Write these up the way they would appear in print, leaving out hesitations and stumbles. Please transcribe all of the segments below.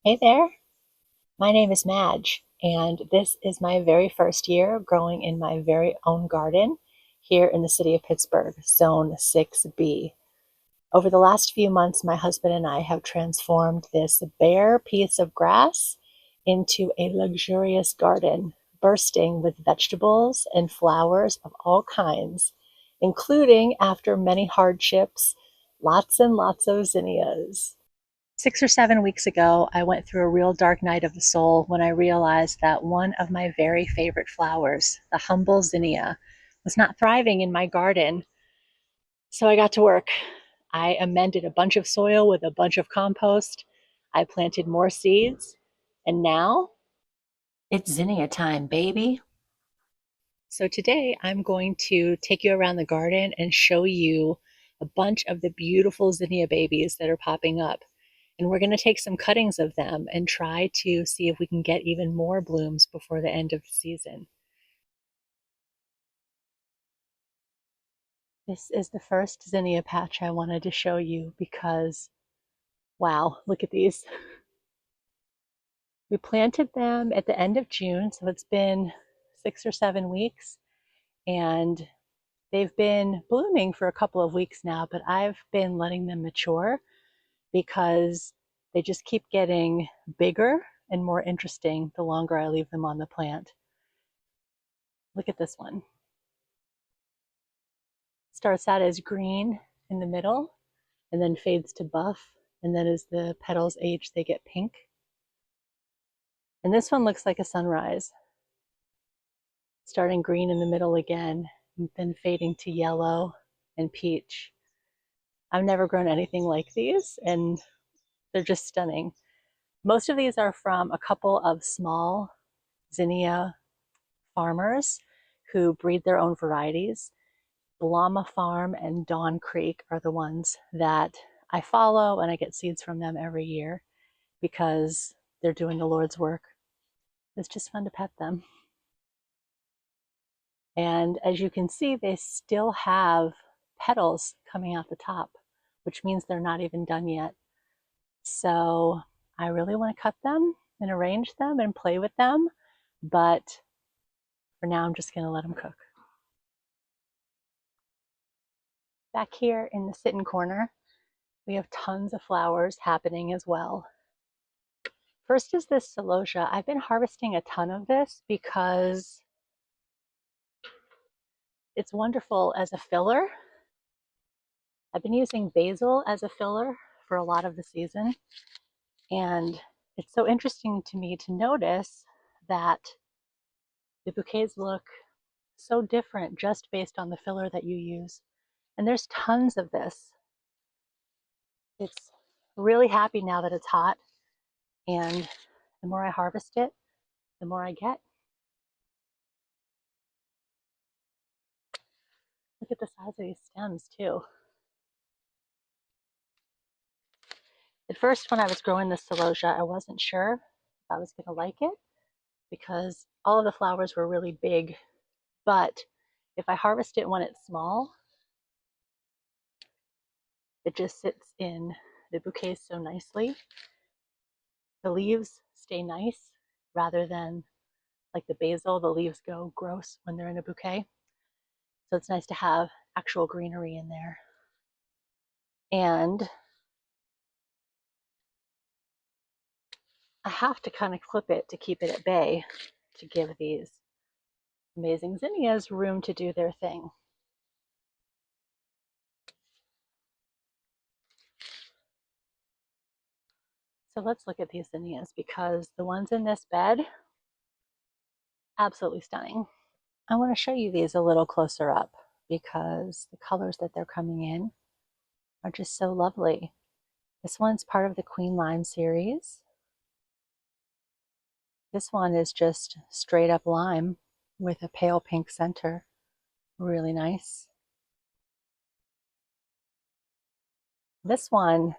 Hey there, my name is Madge, and this is my very first year growing in my very own garden here in the city of Pittsburgh, Zone 6B. Over the last few months, my husband and I have transformed this bare piece of grass into a luxurious garden, bursting with vegetables and flowers of all kinds, including, after many hardships, lots and lots of zinnias. 6 or 7 weeks ago, I went through a real dark night of the soul when I realized that one of my very favorite flowers, the humble zinnia, was not thriving in my garden. So I got to work. I amended a bunch of soil with a bunch of compost. I planted more seeds. And now it's zinnia time, baby. So today I'm going to take you around the garden and show you a bunch of the beautiful zinnia babies that are popping up. And we're going to take some cuttings of them and try to see if we can get even more blooms before the end of the season. This is the first zinnia patch I wanted to show you because, wow, look at these. We planted them at the end of June, so it's been 6 or 7 weeks, and they've been blooming for a couple of weeks now, but I've been letting them mature because they just keep getting bigger and more interesting the longer I leave them on the plant. Look at this one. Starts out as green in the middle and then fades to buff. And then as the petals age, they get pink. And this one looks like a sunrise, starting green in the middle again, and then fading to yellow and peach. I've never grown anything like these, and they're just stunning. Most of these are from a couple of small zinnia farmers who breed their own varieties. Blama Farm and Dawn Creek are the ones that I follow, and I get seeds from them every year because they're doing the Lord's work. It's just fun to pet them. And as you can see, they still have petals coming out the top, which means they're not even done yet. So I really want to cut them and arrange them and play with them, but for now I'm just going to let them cook. Back here in the sit-in corner, we have tons of flowers happening as well. First is this celosia. I've been harvesting a ton of this because it's wonderful as a filler. I've been using basil as a filler for a lot of the season, and it's so interesting to me to notice that the bouquets look so different just based on the filler that you use. And there's tons of this. It's really happy now that it's hot, and the more I harvest it, the more I get. Look at the size of these stems too. At first, when I was growing this celosia, I wasn't sure if I was going to like it because all of the flowers were really big. But if I harvest it when it's small, it just sits in the bouquet so nicely. The leaves stay nice rather than like the basil, the leaves go gross when they're in a bouquet. So it's nice to have actual greenery in there. And I have to kind of clip it to keep it at bay to give these amazing zinnias room to do their thing. So let's look at these zinnias because the ones in this bed, absolutely stunning. I want to show you these a little closer up because the colors that they're coming in are just so lovely. This one's part of the Queen Lime series. This one is just straight up lime with a pale pink center. Really nice. This one,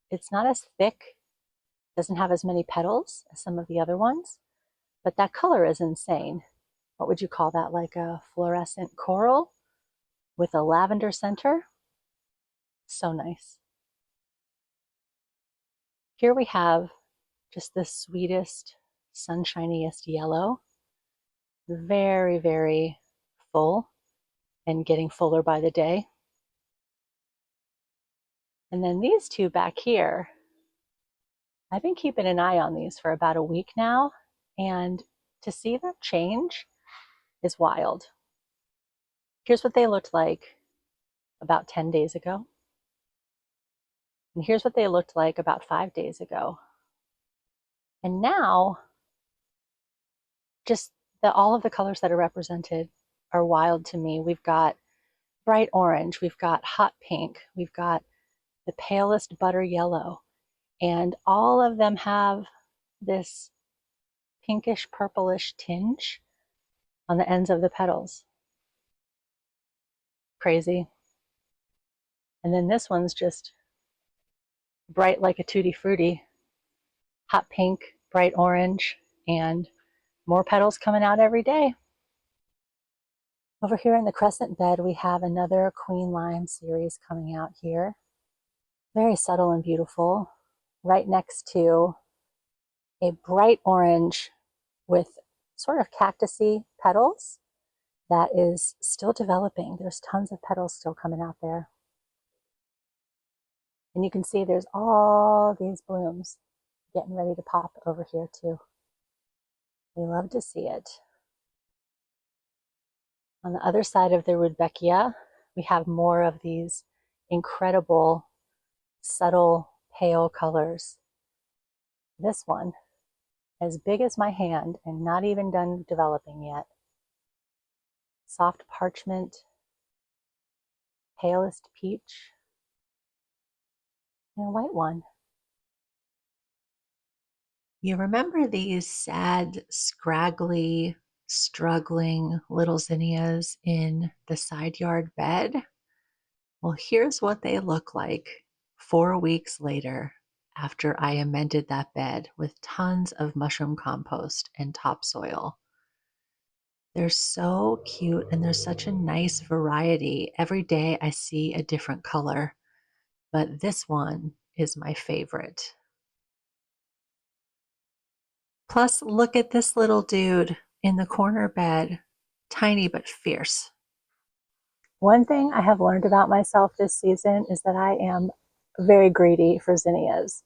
it's not as thick, doesn't have as many petals as some of the other ones, but that color is insane. What would you call that? Like a fluorescent coral with a lavender center? So nice. Here we have Just the sweetest, sunshiniest yellow. Very, very full and getting fuller by the day. And then these two back here, I've been keeping an eye on these for about a week now, and to see them change is wild. Here's what they looked like about 10 days ago. And here's what they looked like about 5 days ago. And now, just all of the colors that are represented are wild to me. We've got bright orange, we've got hot pink, we've got the palest butter yellow, and all of them have this pinkish purplish tinge on the ends of the petals. Crazy. And then this one's just bright like a tutti frutti, hot pink, bright orange, and more petals coming out every day. Over here in the crescent bed, we have another Queen Lime series coming out here. Very subtle and beautiful, right next to a bright orange with sort of cactusy petals that is still developing. There's tons of petals still coming out there. And you can see there's all these blooms getting ready to pop over here too. We love to see it. On the other side of the Rudbeckia, we have more of these incredible, subtle, pale colors. This one, as big as my hand and not even done developing yet. Soft parchment, palest peach, and a white one. You remember these sad, scraggly, struggling little zinnias in the side yard bed? Well, here's what they look like 4 weeks later after I amended that bed with tons of mushroom compost and topsoil. They're so cute and there's such a nice variety. Every day I see a different color, but this one is my favorite. Plus, look at this little dude in the corner bed, tiny but fierce. One thing I have learned about myself this season is that I am very greedy for zinnias.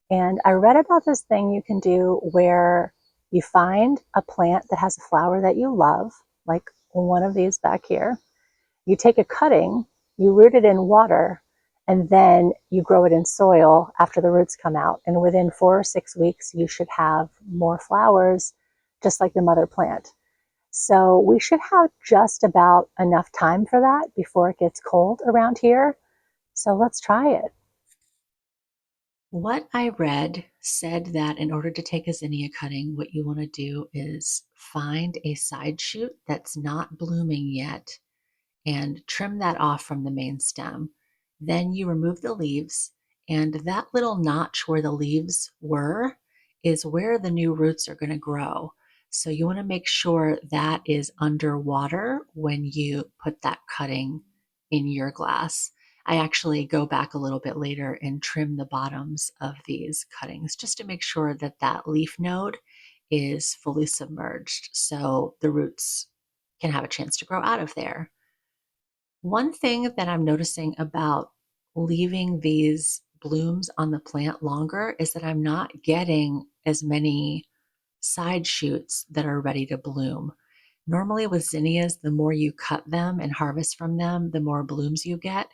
And I read about this thing you can do where you find a plant that has a flower that you love, like one of these back here. You take a cutting, you root it in water, and then you grow it in soil after the roots come out. And within 4 or 6 weeks, you should have more flowers, just like the mother plant. So we should have just about enough time for that before it gets cold around here. So let's try it. What I read said that in order to take a zinnia cutting, what you want to do is find a side shoot that's not blooming yet and trim that off from the main stem. Then you remove the leaves, and that little notch where the leaves were is where the new roots are going to grow. So you want to make sure that is underwater when you put that cutting in your glass. I actually go back a little bit later and trim the bottoms of these cuttings just to make sure that that leaf node is fully submerged so the roots can have a chance to grow out of there. One thing that I'm noticing about leaving these blooms on the plant longer is that I'm not getting as many side shoots that are ready to bloom. Normally with zinnias, the more you cut them and harvest from them, the more blooms you get.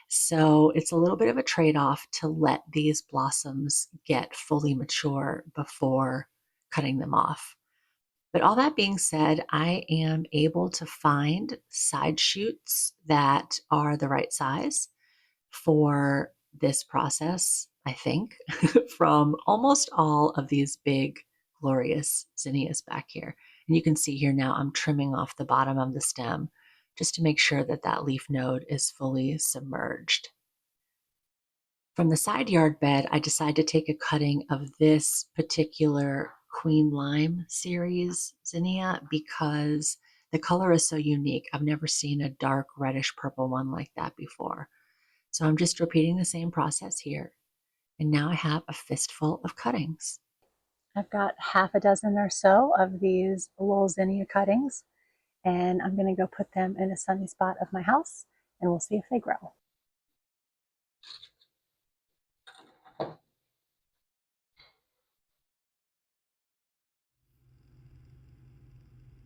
So it's a little bit of a trade-off to let these blossoms get fully mature before cutting them off. But all that being said, I am able to find side shoots that are the right size for this process, I think, from almost all of these big, glorious zinnias back here. And you can see here now I'm trimming off the bottom of the stem just to make sure that that leaf node is fully submerged. From the side yard bed, I decided to take a cutting of this particular Queen Lime series zinnia because the color is so unique. I've never seen a dark reddish purple one like that before. So I'm just repeating the same process here. And now I have a fistful of cuttings. I've got half a dozen or so of these little zinnia cuttings, and I'm going to go put them in a sunny spot of my house, and we'll see if they grow.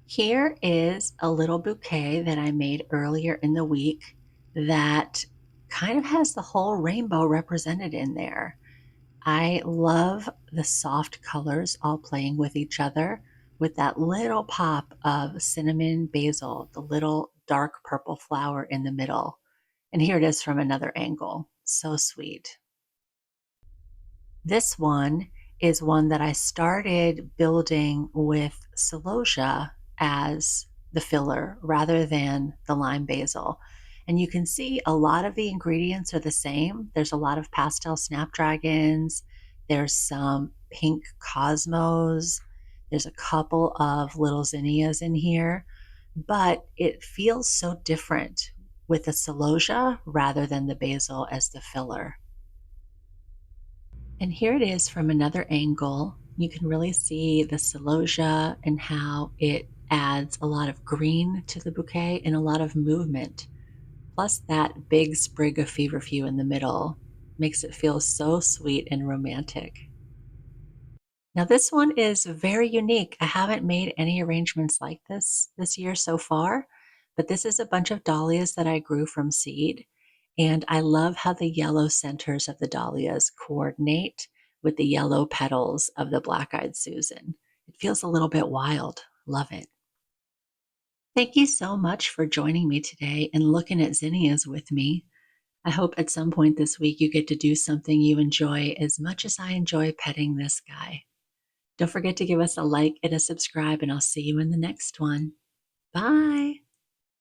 Here is a little bouquet that I made earlier in the week that kind of has the whole rainbow represented in there. I love the soft colors all playing with each other with that little pop of cinnamon basil, the little dark purple flower in the middle. And here it is from another angle. So sweet. This one is one that I started building with celosia as the filler rather than the lime basil. And you can see a lot of the ingredients are the same. There's a lot of pastel snapdragons, there's some pink cosmos, there's a couple of little zinnias in here, but it feels so different with the celosia rather than the basil as the filler. And here it is from another angle. You can really see the celosia and how it adds a lot of green to the bouquet and a lot of movement. Plus that big sprig of feverfew in the middle makes it feel so sweet and romantic. Now this one is very unique. I haven't made any arrangements like this year so far, but this is a bunch of dahlias that I grew from seed. And I love how the yellow centers of the dahlias coordinate with the yellow petals of the black-eyed Susan. It feels a little bit wild. Love it. Thank you so much for joining me today and looking at zinnias with me. I hope at some point this week you get to do something you enjoy as much as I enjoy petting this guy. Don't forget to give us a like and a subscribe, and I'll see you in the next one. Bye.